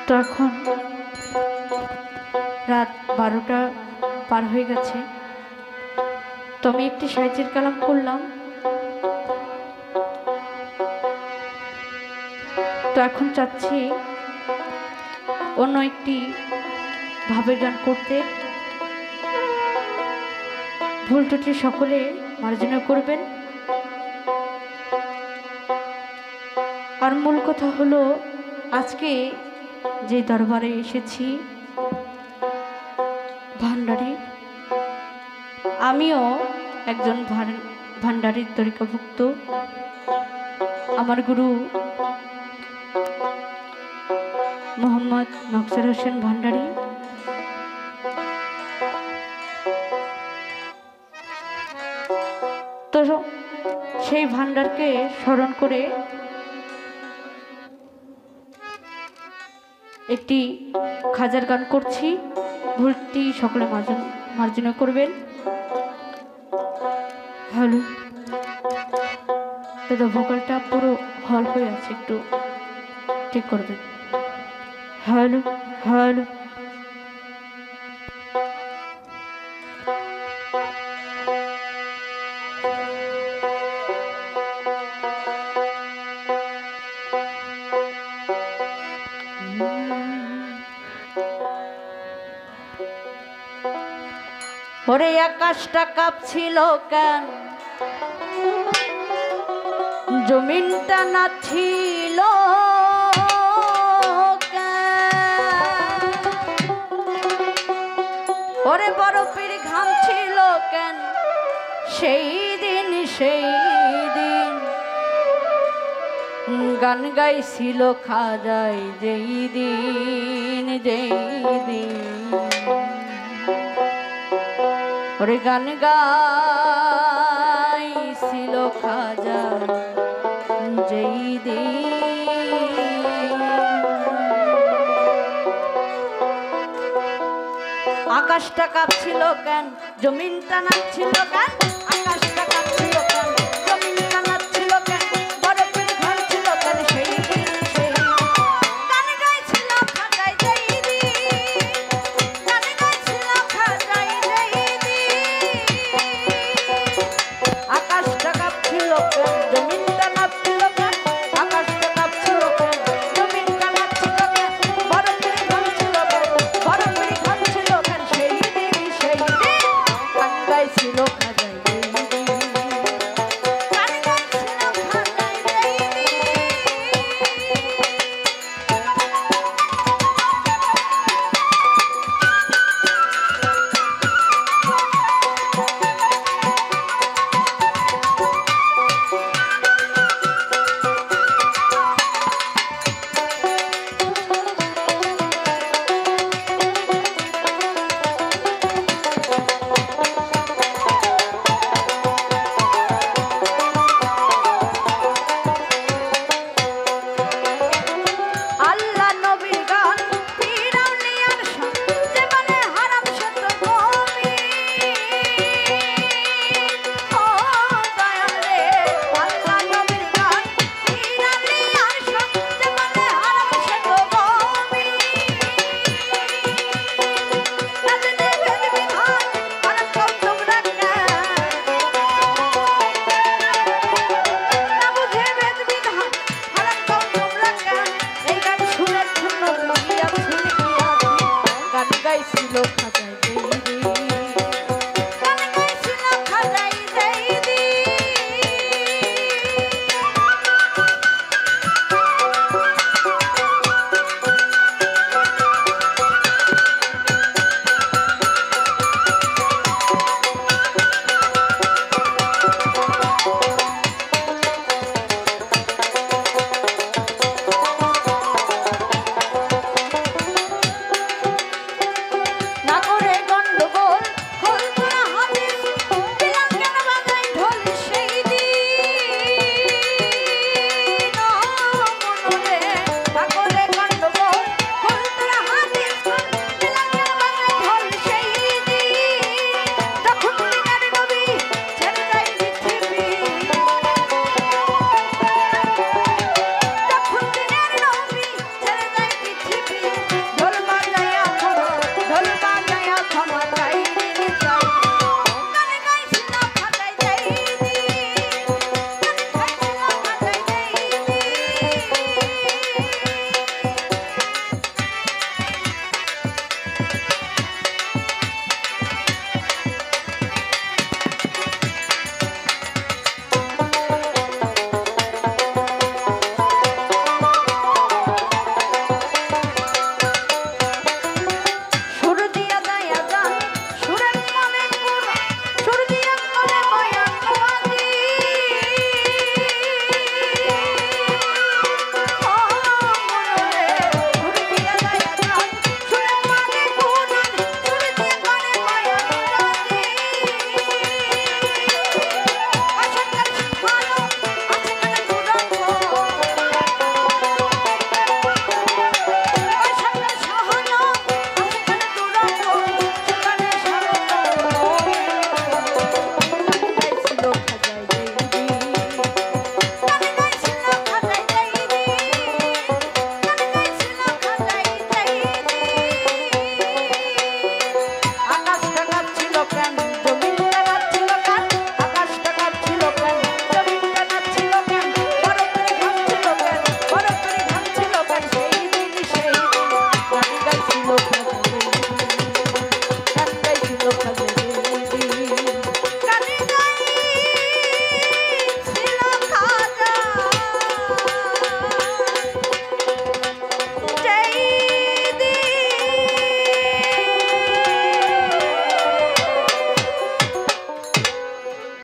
তো এখন রাত 12টা পার হয়ে গেছে। তো আমি একটি সাইজের কালাম করলাম। তো এখন চাচ্ছি অন্য একটি ভাবের গান করতে। ভুল ত্রুটি সকলে মার্জনা করবেন। আর মূল কথা হলো, আজকে যে দরবারে এসেছি ভান্ডারী, আমিও একজন ভান্ডারীর তরিকাভুক্ত। আমার গুরু মোহাম্মদ নকশর হোসেন ভান্ডারী। তো সেই ভান্ডারকে স্মরণ করে একটি খাজার গান করছি। ভুলটি সকলে মার্জনা করবেন। হ্যালো দাদা, ভোকালটা পুরো হল হয়ে আছে, একটু ঠিক করবেন। Hello hello. ওরে আকাশটা কাঁপছিল কেন, জমিনটা না ছিল কেন, ওরে বরফের ঘাম ছিল কেন, সেই দিন গান গাইছিল খাজাই যেই দিন ওরে গান গাইছিল খাজা যেই দিন। আকাশটা কাঁপছিল কেন, জমিনটা নাচছিল কেন, আকাশটা কাঁপছিল কেন, জমিনটা নাচছিল কেন, বরফের ঘর ছিল কেন, সেই দিন গান গাইছিল খাজাই যেই দিন, গান গাইছিল খাজাই যেই দিন। আকাশটা কাঁপছিল কেন, জমিনটা নাচছিল কেন, আকাশটা কাঁপছিল কেন, জমিনটা নাচছিল কেন, বরফের ঘর ছিল কেন, বরফের ঘর ছিল কেন, সেই দিন গান গাইছিল খাজাই। দিন